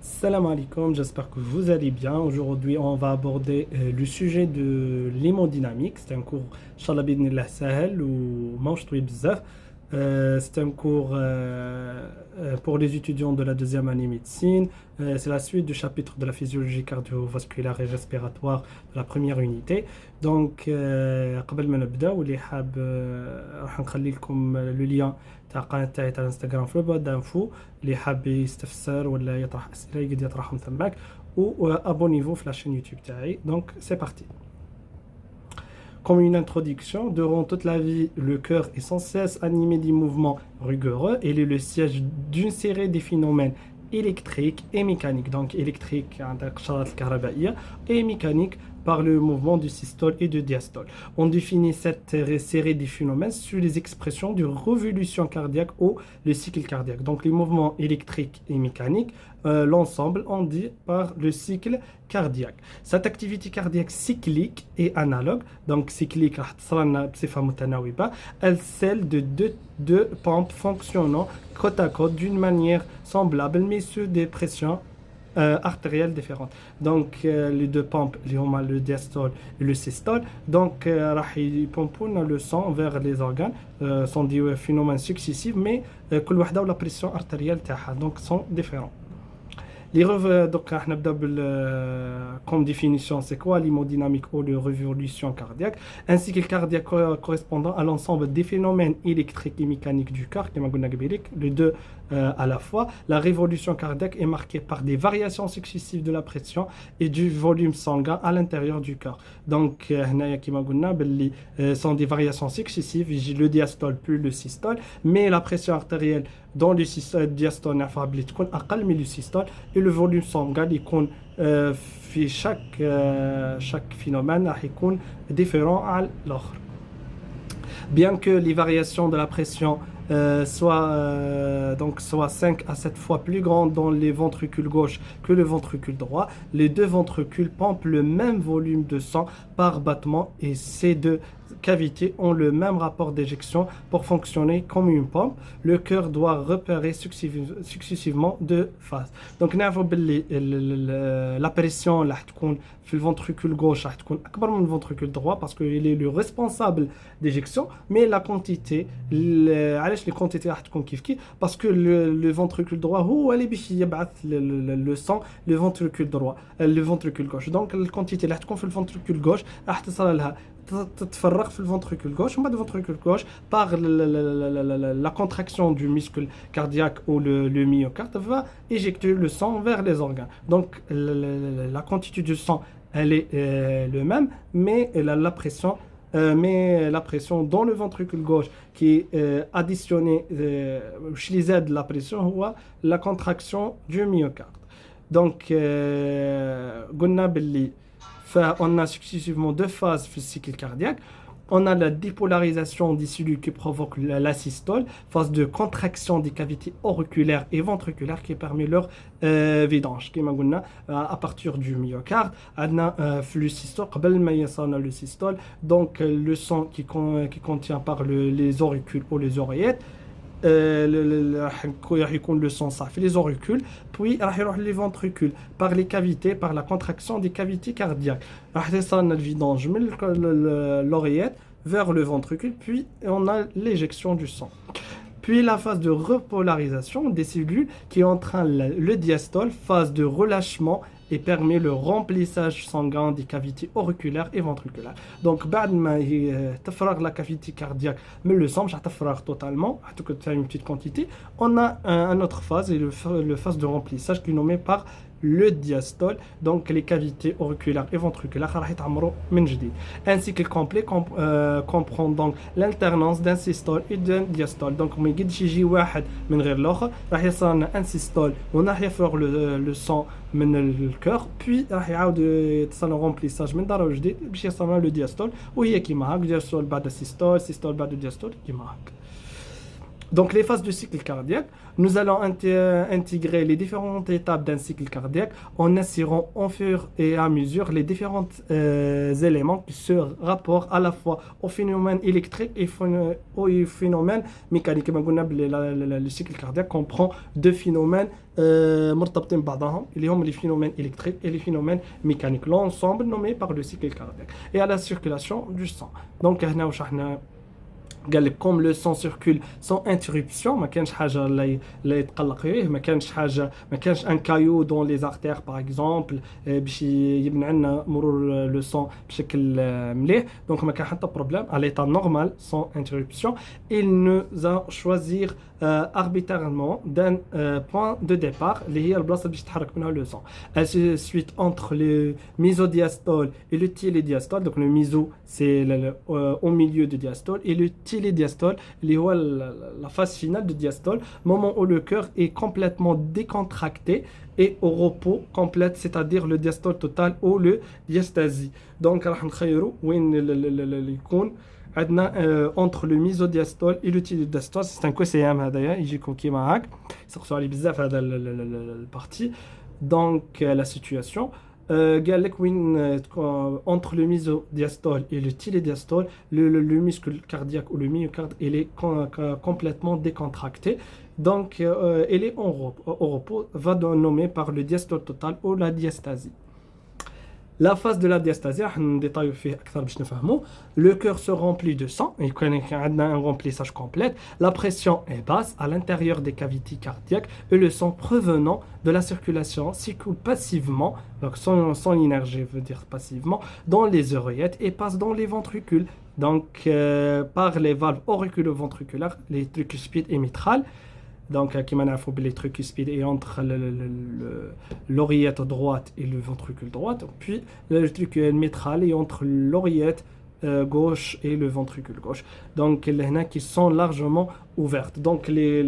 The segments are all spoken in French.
Salam alaikum, j'espère que vous allez bien. Aujourd'hui, on va aborder le sujet de l'hémodynamique. C'est un cours, Inch'Allah bidnillah sahel ou manche bzaf. C'est un cours pour les étudiants de la deuxième année médecine. C'est la suite du chapitre de la physiologie cardiovasculaire et respiratoire de la première unité. Donc, قبل ما نبدا واللي حاب راح نخلي لكم le lien تاع القناه تاعي تاع الانستغرام في البواد دانفو اللي حاب يستفسر ولا يطرح اسئله يقدر يطرحهم تماك و abonnez-vous في لاشين يوتيوب تاعي. Donc, c'est parti. Comme une introduction, durant toute la vie, le cœur est sans cesse animé des mouvements rigoureux. Il est le siège d'une série de phénomènes électriques et mécaniques. Donc électrique et mécanique par le mouvement du systole et du diastole. On définit cette série de phénomènes sur les expressions de révolution cardiaque ou le cycle cardiaque. Donc les mouvements électriques et mécaniques, l'ensemble, on dit par le cycle cardiaque. Cette activité cardiaque cyclique et analogue, donc cyclique, elle celle de deux pompes fonctionnant côte à côte d'une manière semblable, mais sur des pressions artérielles différentes. Donc les deux pompes, le diastole et le systole, donc ils pompent le sang vers les organes, sont des phénomènes successifs, mais la pression artérielle donc sont différents. Donc, comme définition, c'est quoi l'hémodynamique ou la révolution cardiaque? Un cycle cardiaque correspondant à l'ensemble des phénomènes électriques et mécaniques du cœur, les deux à la fois. La révolution cardiaque est marquée par des variations successives de la pression et du volume sanguin à l'intérieur du cœur. Donc, sont des variations successives, le diastole plus le systole, mais la pression artérielle dans le diastole mais le systole et le volume sanguin chaque phénomène est différent à l'autre. Bien que les variations de la pression soient 5 à 7 fois plus grandes dans les ventricules gauche que le ventricule droit, les deux ventricules pompent le même volume de sang par battement et ces deux cavités ont le même rapport d'éjection pour fonctionner comme une pompe. Le cœur doit repérer successivement deux phases. Donc, la pression là, في الventricule gauche راح تكون اكبر من الventricule droit parce qu'il est le responsable d'éjection, mais la quantité علاش les quantités راح تكون كيف كيف parce que le ventricule droit هو اللي باش يبعث le sang le ventricule droit le ventricule gauche. Donc la quantité اللي راح تكون في الventricule gauche راح تصل لها تتفرغ في الventricule gauche ومن بعد الventricule gauche par la contraction du muscle cardiaque ou le myocarde va éjecter le sang vers les organes. Donc la quantité de sang elle est le même, mais la pression dans le ventricule gauche qui est additionnée, de la pression, ou la contraction du myocarde. Donc, on a successivement deux phases du cycle cardiaque. On a la dépolarisation des cellules qui provoque la systole, phase de contraction des cavités auriculaires et ventriculaires qui permet leur vidange. À partir du myocarde, on a le systole, le systole, donc le sang qui contient par les auricules ou les oreillettes. Le sang ça fait les auricules puis les ventricules par les cavités par la contraction des cavités cardiaques le vidange l'oreillette vers le ventricule puis on a l'éjection du sang. Puis la phase de repolarisation des cellules qui entraîne le diastole, phase de relâchement et permet le remplissage sanguin des cavités auriculaires et ventriculaires. Donc, بعد ما تفرغ la cavité cardiaque, mais le sang, مش هتفرغ totalement, à une petite quantité, on a une autre phase, et le phase de remplissage qui est nommé par le diastole, donc les cavités auriculaires et ventriculaires راح يتعمروا من جديد. Un cycle complet comprend donc l'alternance d'un systole et d'un diastole. Donc ما يقدرش يجي واحد من غير الاخر راح يصير لنا un systole وراح يفرغ le sang من الكور puis راح يعاود يتصل remplissage من دار جديد باش يصير لنا le diastole وهي كيما هاك diastole بعد systole بعد diastole كيما هاك. Donc, les phases du cycle cardiaque, nous allons intégrer les différentes étapes d'un cycle cardiaque en assurant au fur et à mesure les différents éléments qui se rapportent à la fois au phénomène électrique et au phénomène mécanique. كما قلنا le cycle cardiaque comprend deux phénomènes مرتبطين ببعضهم اللي هم les phénomènes électriques et les phénomènes mécaniques, l'ensemble nommé par le cycle cardiaque, et à la circulation du sang. Donc, هنا واش راح قال لك كوم لو سون سيركول سون انتربسيون ما كانش حاجه لا يتقلق فيه ما كانش حاجه ما كانش ان كايو دون لي زارتير باغ اكزومبل باش يمنع لنا مرور لو سون بشكل مليح دونك ما كان حتى بروبليم à l'état normal sans interruption. Il nous a choisir arbitrairement d'un point de départ اللي هي البلاصه باش يتحرك منها لو سون. Elle se suit entre le mésodiastole et le télédiastole. Donc le méso c'est au milieu du diastole et le télédiastole اللي هو la phase finale du diastole, moment où le cœur est complètement décontracté et au repos complète, c'est-à-dire le diastole total ou le diastasie. Donc راح نخيروا وين اللي يكون عندنا entre le mésodiastole et le télédiastole. C'est un QCM هذايا يجيكم كيما هاك يسقسوا عليه بزاف هذا البارتي. Donc la situation قال لك وين entre le mésodiastole et le télédiastole le muscle cardiaque ou le myocarde il est complètement décontracté. Donc il est au repos, va nommer par le diastole total ou la diastasie. La phase de la diastasie, le cœur se remplit de sang, il connaît un remplissage complet, la pression est basse à l'intérieur des cavités cardiaques et le sang provenant de la circulation circule passivement, donc sans énergie veut dire passivement, dans les oreillettes et passe dans les ventricules, donc par les valves auriculo-ventriculaires, les tricuspides et mitrales. Donc, qui m'en les tricuspides et entre l'oreillette droite et le ventricule droit, puis le ventricule mitral et entre l'oreillette gauche et le ventricule gauche. Donc, les qui sont largement ouvertes. Donc, les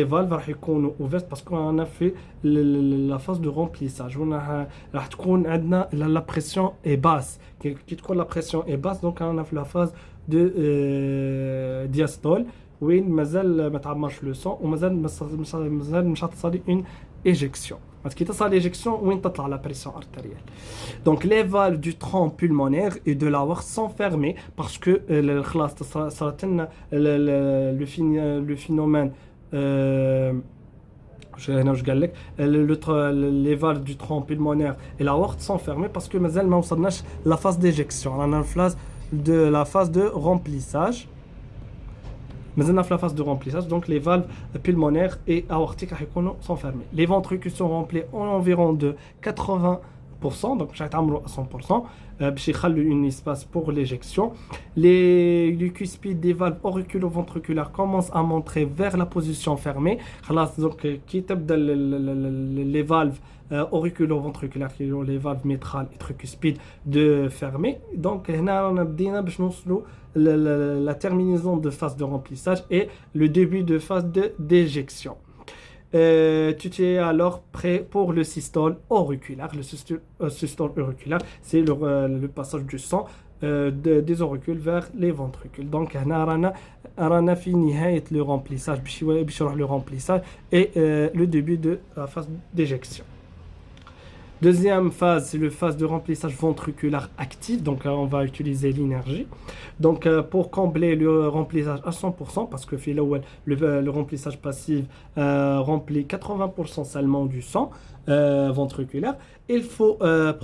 valves راح يكونوا ouvertes parce qu'on a fait la phase de remplissage. راح تكون عندنا la pression est basse. كي تكون la pression est basse, donc on a fait la phase de diastole. وين مازال ما تعمرش لو سون ومازال مش هتصلي اون ايجيكسيون. كي تصل ليجيكسيون وين تطلع لا بريسيون ارتيريال. دونك لي فالف دو ترون pulmonaire et de la voix sont fermés parce que خلاص صارت لنا le phénomène هنا واش قال لك les valves du tronc pulmonaire et la aorte sont fermées parce que مازال ما وصلناش la phase d'éjection. On a la phase de remplissage. Mais on a la phase de remplissage, donc les valves pulmonaires et aortiques sont fermées. Les ventricules sont remplis en environ de 80%, donc chaque à 100%, un espace pour l'éjection. Les cuspides des valves auriculo-ventriculaires commencent à montrer vers la position fermée. Donc, les valves auriculo-ventriculaires, qui ont les valves mitrales et tricuspides de fermer. Donc, on a la terminaison de phase de remplissage et le début de phase d'éjection. Tu es alors prêt pour le systole auriculaire. Le systole auriculaire, c'est le passage du sang des auricules vers les ventricules. Donc, on a fini le remplissage, le remplissage et le début de la phase d'éjection. Deuxième phase, c'est la phase de remplissage ventriculaire actif. Donc, on va utiliser l'énergie. Donc, pour combler le remplissage à 100%, parce que le remplissage passif remplit 80% seulement du sang ventriculaire, il faut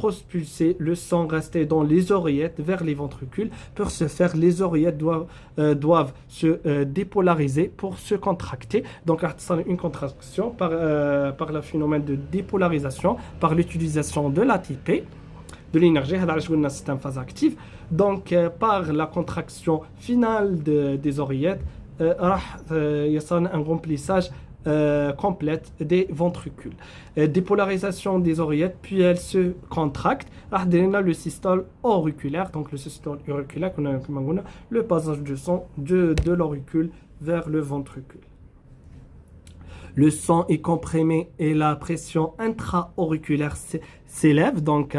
propulser le sang resté dans les oreillettes vers les ventricules. Pour ce faire, les oreillettes doivent se dépolariser pour se contracter. Donc, une contraction par le phénomène de dépolarisation, par l'utilisation de l'ATP, de l'énergie, c'est une phase active. Donc, par la contraction finale des oreillettes, il y a un remplissage complète des ventricules. Dépolarisation des oreillettes, puis elles se contractent. Le systole auriculaire, donc le systole auriculaire, le passage du sang de l'auricule vers le ventricule. Le sang est comprimé et la pression intra-auriculaire s'élève, donc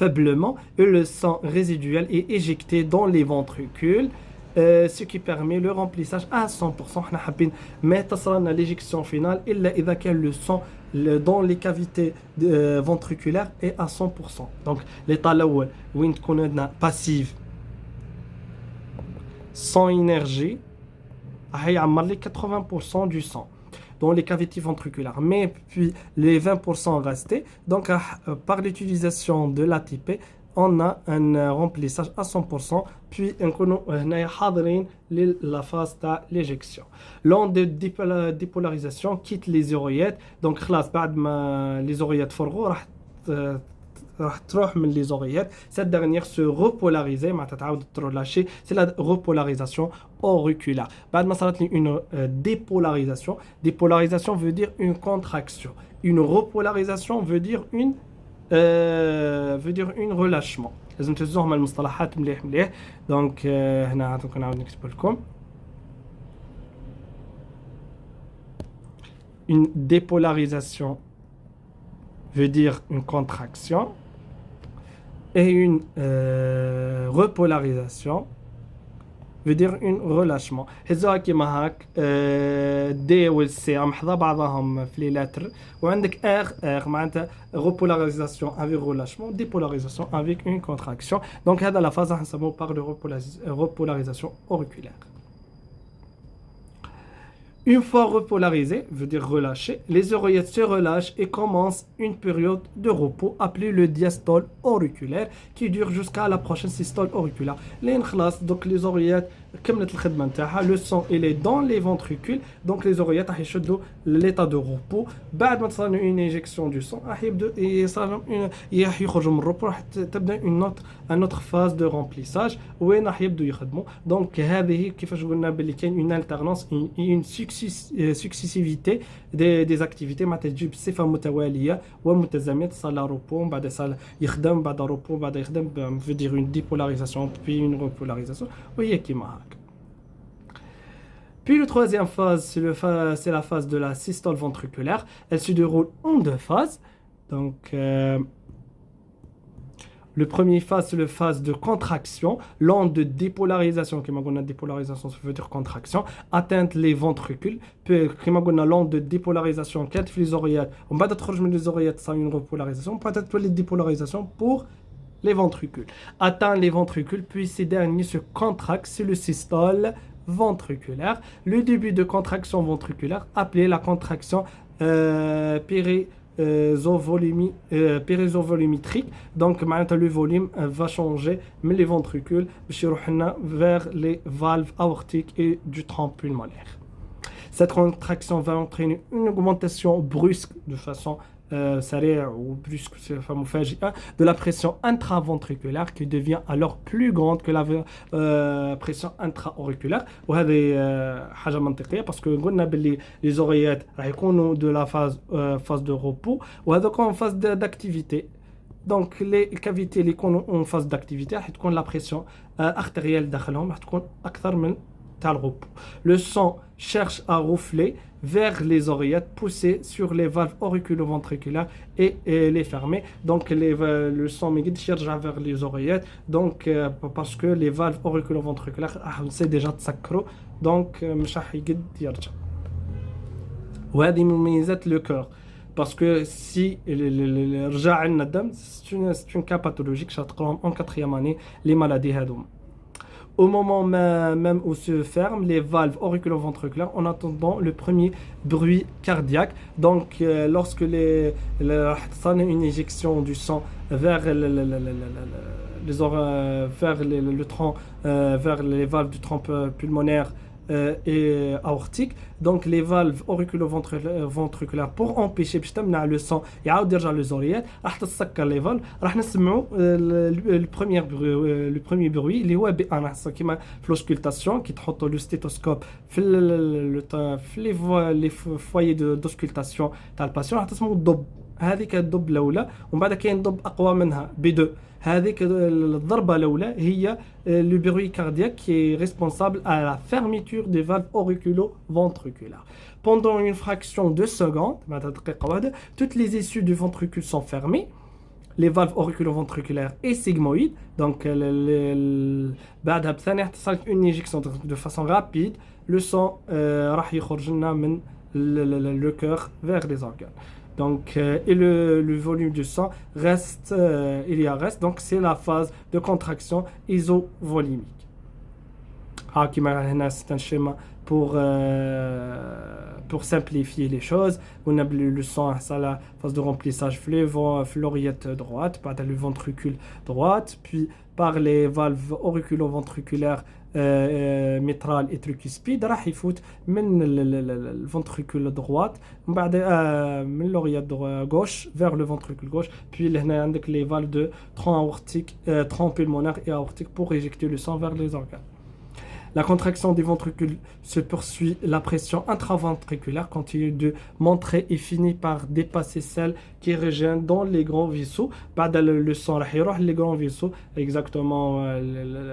faiblement, et le sang résiduel est éjecté dans les ventricules. ce qui permet le remplissage à 100%. احنا حابين ما تصلنا l'éjection finale إلا إذا كان le sang dans les cavités ventriculaires est à 100%. Donc l'état الأول وين تكون عندنا passive sans énergie هيعمر لي 80% du sang dans les cavités ventriculaires, mais puis les 20% restés, donc par l'utilisation de l'ATP, on a un remplissage à 100%, puis on a la phase de l'éjection. L'onde de dépolarisation quitte les oreillettes, donc les oreillettes فرغوا راح تروح من les oreillettes. Cette dernière se repolariser, c'est la repolarisation auriculaire. بعد ما صارت لي une dépolarisation. Dépolarisation veut dire une contraction. Une repolarisation veut dire une relâchement. لازم تزوهم المصطلحات مليح. Donc هنا نعاود نكتب لكم. Une dépolarisation veut dire une contraction et une repolarisation veut dire un relâchement. هزوها كيما هاك دي والسي عم حضا بعضهم في لي لاتر وعندك ار معناتها repolarisation avec relâchement, dépolarisation avec une contraction. Donc هذا la phase راح نسموه par le repolarisation auriculaire. Une fois repolarisé, veut dire relâché, les oreillettes se relâchent et commencent une période de repos appelée le diastole auriculaire qui dure jusqu'à la prochaine systole auriculaire. Donc les oreillettes, le sang il est dans les ventricules, donc les oreillettes ont l'état de repos. بعد ما تصير une injection du sang, une autre phase de remplissage وين راح يبدو يخدموا. Donc هذه كيفاش قلنا باللي كاين une alternance une successivité des activités معناتها تجي بصفه متواليه ومتزامنه تصل repos بعد يصل يخدم بعد repos بعد يخدم veut dire une dépolarisation puis une repolarisation وهي كيما هكا. Puis la troisième phase, c'est la phase de la systole ventriculaire. Elle se déroule en deux phases. Donc, le premier phase, c'est la phase de contraction. L'onde de dépolarisation, qui m'a dépolarisation, ça veut dire contraction, atteint les ventricules. Puis, qui m'a l'onde de dépolarisation, qui est les oreillettes. On va être les oreillettes sans une repolarisation. Peut-être les dépolarisations pour les ventricules. Atteint les ventricules, puis ces derniers se contractent. C'est le systole ventriculaire. Le début de contraction ventriculaire, appelé la contraction périsovolumétrique. Donc, le volume va changer, mais les ventricules vers les valves aortiques et du trompe pulmonaire. Cette contraction va entraîner une augmentation brusque de façon سريع وبرusque مفاجئة de la pression intraventriculaire qui devient alors plus grande que la pression intra-auriculaire. وهذه حاجة منطقية parce que قلنا باللي les oreillettes راح يكونوا de la phase de repos وهذوك en phase d'activité. Donc les cavités اللي يكونوا en phase d'activité راح تكون la pression artérielle داخلهم راح تكون أكثر من تاع le repos. Le sang cherche à rouffler vers les oreillettes, poussées sur les valves auriculo-ventriculaires et les fermer. Donc le sang cherche vers les oreillettes, donc parce que les valves auriculo-ventriculaires c'est déjà تسكروا, donc مش راح يقد يرجع. وهذه مميزات le cœur. Parce que si رجع عندنا الدم c'est une cas pathologique شتقراهم en 4e année les maladies هذوما. Au moment même où se ferment les valves auriculo-ventriculaires en attendant le premier bruit cardiaque. Donc lorsque une éjection du sang vers vers les valves du trompe pulmonaire et aortique, donc les valves auriculo-ventriculaires pour empêcher باش تمنع le sang يعاود يرجع للزوريات راح تسكر les valves. راح نسمعوا le premier bruit اللي هو بان كيما في l'auscultation كي تحطوا le stéthoscope في les foyers d'auscultation تاع الباسيون راح تسمعوا الضب. هذيك الضب الاولى ومن بعد كاين ضب اقوى منها B2. هذيك الضربة الأولى هي le bruit cardiaque qui est responsable à la fermeture des valves auriculo-ventriculaires. Pendant une fraction de seconde, toutes les issues du ventricule sont fermées. les valves auriculo-ventriculaires et sigmoïdes. Donc, بعدها بثانية تصل une injection de façon rapide. Le sang راح يخرج لنا من le cœur vers les organes. Donc, et le volume du sang reste, il y a reste. Donc, c'est la phase de contraction isovolimique. C'est un schéma pour simplifier les choses. On a le sang, ça la phase de remplissage l'oreillette droite, par le ventricule droite, puis par les valves auriculo-ventriculaires mitrale et tricuspide راح يفوت من le ventricule droite من l'oreillette gauche vers le ventricule gauche, puis هنا عندك les valves de tronc aortique, tronc pulmonaire et aortique pour éjecter le sang vers les organes. La contraction des ventricules se poursuit, la pression intraventriculaire continue de monter et finit par dépasser celle qui régène dans les grands vaisseaux. Le sang les grands vaisseaux, exactement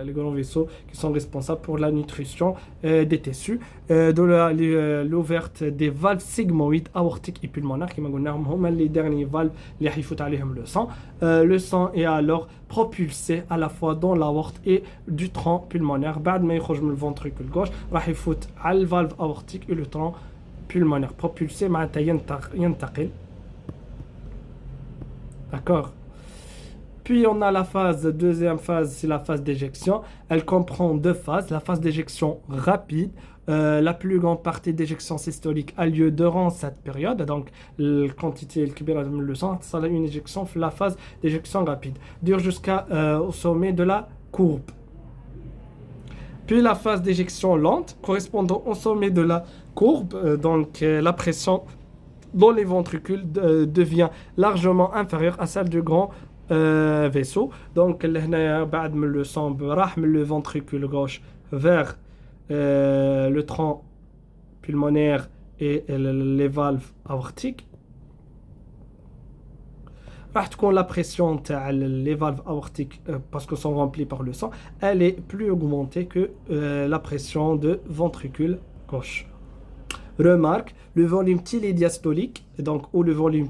les grands vaisseaux qui sont responsables pour la nutrition des tissus. L'ouverture des valves sigmoïdes, aortiques et pulmonaires, qui sont les dernières valves qui يفوت عليهم le sang. Le sang est alors propulsé à la fois dans l'aorte et du tronc pulmonaire. بعد ما يخرج من le ventricule gauche راح يفوت على الفالف aortique et le tronc pulmonaire. Propulsé معناتها ينتقل. D'accord. Puis on a la deuxième phase, c'est la phase d'éjection. Elle comprend deux phases. La phase d'éjection rapide. La plus grande partie d'éjection systolique a lieu durant cette période. Donc, la quantité le sang, ça a une éjection, la phase d'éjection rapide dure jusqu'au sommet de la courbe. Puis la phase d'éjection lente, correspondant au sommet de la courbe, la pression dans les ventricules devient largement inférieure à celle du grand vaisseau. Donc, le sang le ventricule gauche vers le tronc pulmonaire et les valves aortiques. La pression les valves aortiques, parce qu'elles sont remplies par le sang, elle est plus augmentée que la pression de ventricule gauche. Remarque, le volume diastolique, donc, ou le volume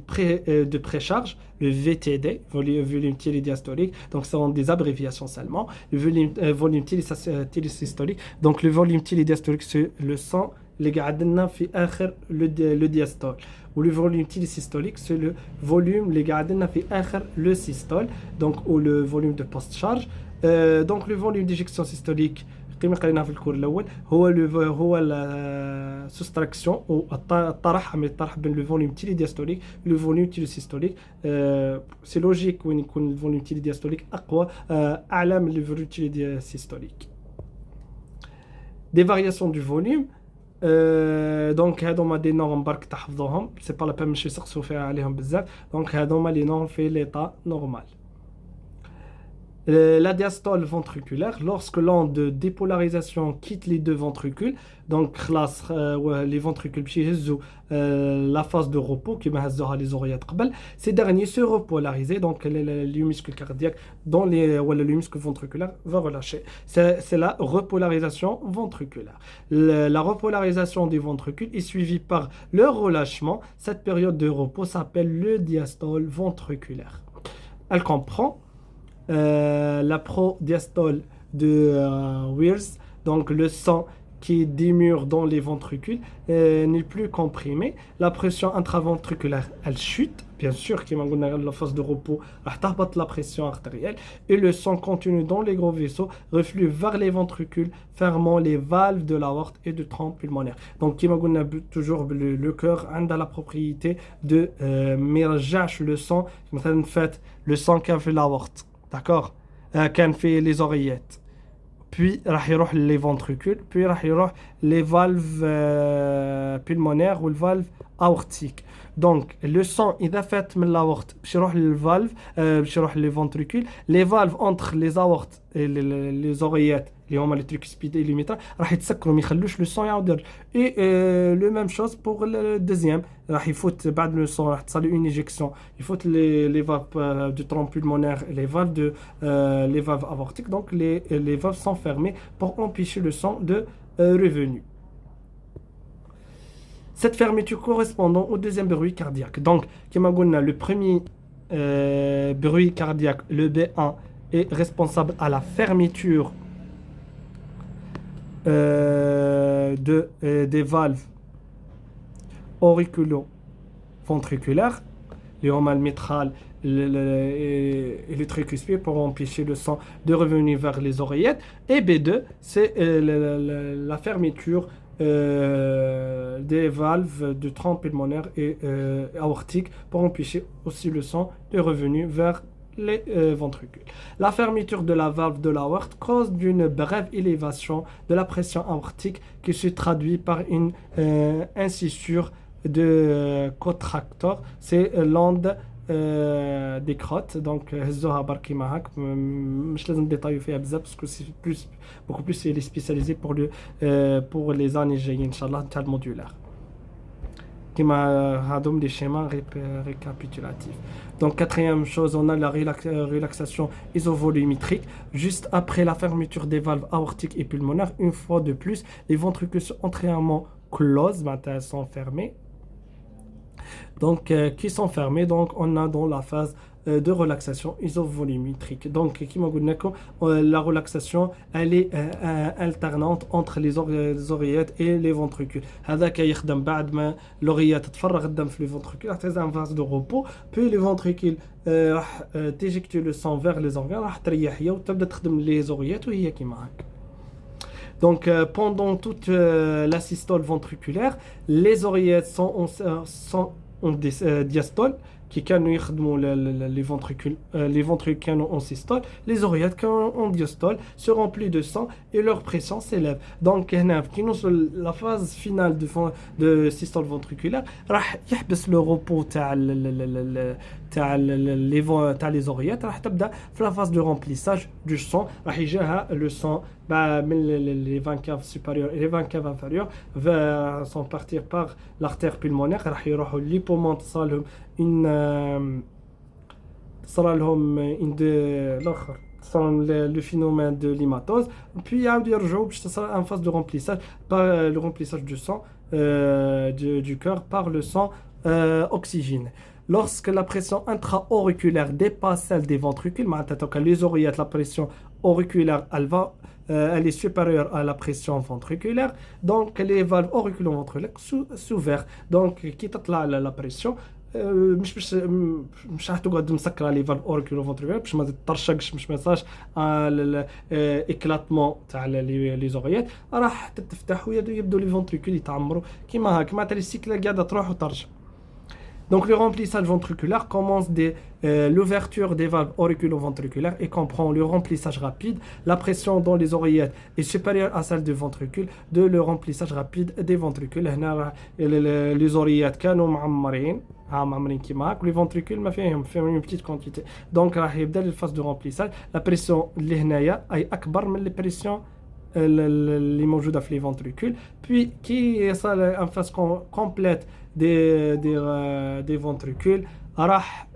de précharge, le VTD, volume diastolique, donc ce sont des abréviations seulement. Le volume systolique, donc le volume diastolique, c'est le sang, le diastole. Ou le volume systolique, c'est le volume, le systole, donc, ou le volume de post-charge. Donc le volume d'éjection systolique, كما قرينا في الكور الاول هو السوستراكسيون او الطرح بين لو فوليوم تيلي دياستوليك لو فوليوم تيلي سيستوليك. سي لوجيك وين يكون الفوليوم تيلي دياستوليك اقوى اعلى من لو فوليوم تيلي سيستوليك. دي فارياسيون دو فوليوم دونك هادوما دي نورم برك تحفظوهم سي با لا بين ماشي سقسو فيها عليهم بزاف. دونك هادوما لي نورم في ليطا نورمال. La diastole ventriculaire, lorsque l'onde de dépolarisation quitte les deux ventricules, donc les ventricules la phase de repos qui m'a les oreillettes, ces derniers se repolarisent, donc le muscle cardiaque dans le muscle ventriculaire va relâcher. C'est la repolarisation ventriculaire. La repolarisation des ventricules est suivie par leur relâchement. Cette période de repos s'appelle le diastole ventriculaire. Elle comprend la prodiastole de Weirs, donc le sang qui démure dans les ventricules n'est plus comprimé. La pression intraventriculaire, elle chute, bien sûr, qui m'a donné la phase de repos, la pression artérielle, et le sang continue dans les gros vaisseaux, reflue vers les ventricules, fermant les valves de l'aorte et du tronc pulmonaire. Donc, qui m'a donné toujours le cœur a la propriété de mirjash le sang, le sang qui a fait l'aorte. D'accord, كان في les oreillettes, puis راح يروح les ventricules, puis راح يروح les valves pulmonaires ou les valves aortiques. Donc le sang إذا فات من l'aorte باش يروح للvalve باش يروح les ventricules, les valves entre les aortes et les oreillettes اللي هما les tricuspides et les mitrales راح يتسكروا ما يخلوش le sang يعاود يرجع. Et le même chose pour le deuxième, راح يفوت بعد le sang راح تصل une éjection, il faut les valves du tronc pulmonaire et les valves aortiques, donc les valves sont fermées pour empêcher le sang de revenir. Cette fermeture correspondant au deuxième bruit cardiaque. Donc, comme on a le premier bruit cardiaque, le B1, est responsable à la fermeture des valves auriculo-ventriculaires, les romales mitrales et le tricuspide pour empêcher le sang de revenir vers les oreillettes. Et B2, c'est la fermeture des valves de trompe pulmonaire et aortique pour empêcher aussi le sang de revenir vers les ventricules. La fermeture de la valve de l'aorte cause d'une brève élévation de la pression aortique qui se traduit par une incisure de contracteur. C'est l'onde des crottes. Donc هزوها بركي معاك مش لازم détailler فيها بزاف parce que c'est beaucoup plus elle est spécialisée pour les années جايين ان شاء الله تاع الموديولار كما هادوم des schémas récapitulatifs. Donc quatrième chose, on a la relaxation isovolumétrique juste après la fermeture des valves aortiques et pulmonaires. Une fois de plus, les ventricules sont entièrement closes, elles sont fermées. Donc qui sont fermés, donc on a dans la phase de relaxation isovolumétrique. Donc la relaxation elle est alternante entre les oreillettes et les ventricules. هذاك يخدم بعد ما l'oreillette تفرغ الدم في les ventricules حتى en phase de repos, puis les ventricules راح تيجكتي le sang vers les organes, راح تريح هي وتبدا تخدم les oreillettes وهي كيما هكا. Donc pendant toute la systole ventriculaire, les oreillettes sont en diastole qui كانوا يخدموا les ventricules كانوا en systole, les oreillettes كانوا en diastole se remplissent de sang et leur pression s'élève. Donc هنا كي نوصل la phase finale de systole ventriculaire راح يحبس le repos تاع les oreillettes, راح تبدا في la phase de remplissage du sang, راح يجيها le sang les veines caves supérieures et les veines caves inférieures sont partir par l'artère pulmonaire, راح يروحوا les poumons تصالهم le phénomène de l'hématose, puis يعاود يرجعوا باش تصل en phase de remplissage par le remplissage du sang du cœur par le sang oxygéné. Lorsque la pression intra-auriculaire dépasse celle des ventricules, les oreillettes, la pression auriculaire, elle est supérieure à la pression ventriculaire, donc les valves auriculo-ventriculaires s'ouvrent. Donc, qui تطلع la pression مش راح تقعد مسكره لي فالف اوريكولو فونتريكولار باش ما تطرشقش مش ما يصيرش اكلاتمون تاع لي زوغيات, راح تفتح ويبدو لي فونتريكول يتعمروا كيما هكا معناتها السيكله قاعده تروح وترجع. Donc le remplissage ventriculaire commence dès l'ouverture des valves auriculo-ventriculaires et comprend le remplissage rapide. La pression dans les oreillettes est supérieure à celle du ventricule, de le remplissage rapide des ventricules. هنا les oreillettes كانوا معمرين كيما هاك, les ventricules ما فيهم une petite quantité. Donc راح يبدا الفاز de remplissage. La pression اللي هنايا اي اكبر من la pression اللي موجوده في les ventricules, puis qui يصل en phase complète des ventricules راح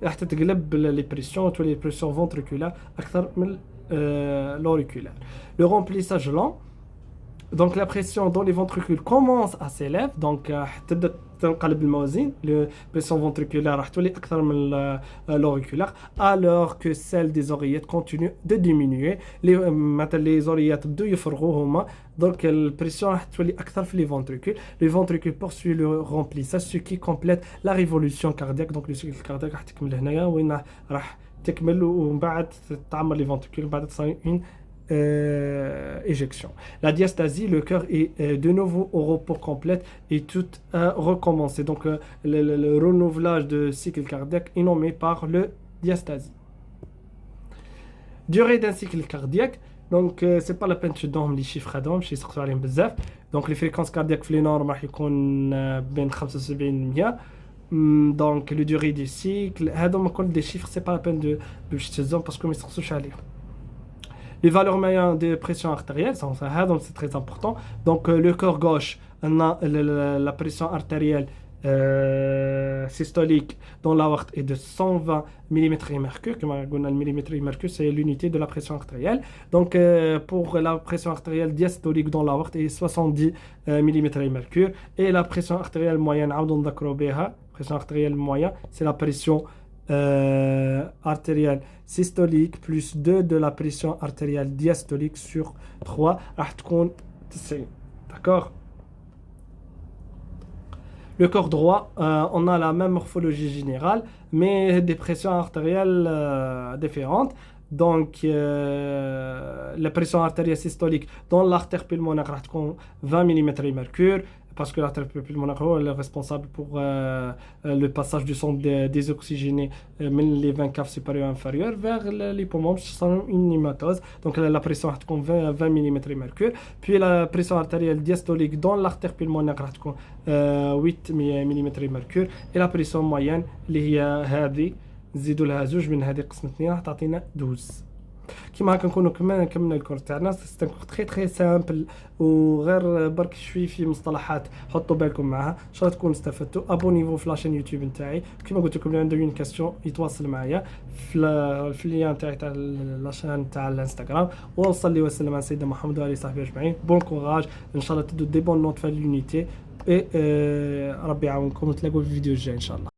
تتقلب les pressions تولي les pressions ventriculaires أكثر من l'auriculaire. Le remplissage lent, donc la pression dans les ventricules commence à s'élever, donc تبدأ تنقلب الموازين, la pression ventriculaire راح تولي أكثر من l'auriculaire, alors que celle des oreillettes continue de diminuer. les oreillettes بدو يفرغوا هما, donc la pression راح تولي أكثر في les ventricules. Les ventricules poursuivent le remplissage, ce qui complète la révolution cardiaque. Donc le cycle cardiaque راح تكمل هنايا وين راح تكمل ومن بعد تعمر les ventricules, بعد تصير une éjection. La diastasie, le cœur est de nouveau au repos complet et tout a recommencé. Donc le renouvelage de cycle cardiaque est nommé par le diastasie. Durée d'un cycle cardiaque, donc c'est pas la peine de donner les chiffres هذوم شي يسقطوا عليهم بزاف. Donc les fréquences cardiaques في les normes راح يكون بين 75 100. Donc le durée du cycle هذوم كل des chiffres, c'est pas la peine de تهزهم parce que ما يسقطوش عليهم. Les valeurs moyennes de pression artérielle, c'est très important. Donc le cœur gauche, on a la pression artérielle systolique dans l'aorte est de 120 mm/mercure. Comme on a le mm/mercure, c'est l'unité de la pression artérielle. Donc pour la pression artérielle diastolique dans l'aorte est 70 mm/mercure. Et la pression artérielle moyenne, pression artérielle moyenne, c'est la pression artérielle systolique plus 2 de la pression artérielle diastolique sur 3 راح تكون 90. D'accord? Le corps droit, on a la même morphologie générale, mais des pressions artérielles différentes. Donc, la pression artérielle systolique dans l'artère pulmonaire راح تكون 20 mm mercure, parce que l'artère pulmonaire est responsable pour le passage du sang désoxygéné les 20 caves supérieures et inférieures vers les poumons, c'est une hématose. Donc la pression راح تكون 20 mm mercure. Puis la pression artérielle diastolique dans l'artère pulmonaire راح تكون 8 mm mercure. Et la pression moyenne اللي هي هذه نزيدوا لها زوج من هذه قسم 2 راح تعطينا 12. كيما هكا نكونوا كمان كملنا الكور تاعنا. سي تري تري سامبل وغير برك شوي في مصطلحات حطوا بالكم معها. ان شاء الله تكونوا استفدتوا. ابونيفو في لاشين يوتيوب نتاعي. كيما قلت لكم اللي عنده اون كاستيون يتواصل معايا في اللين تاعي تاع لاشين تاع الانستغرام. وصلي وسلم على سيدنا محمد وعلى صحبه اجمعين. بون كوراج ان شاء الله تدوا دي بون نوت في لونيتي. ربي يعاونكم وتلاقوا في الفيديو الجاي ان شاء الله.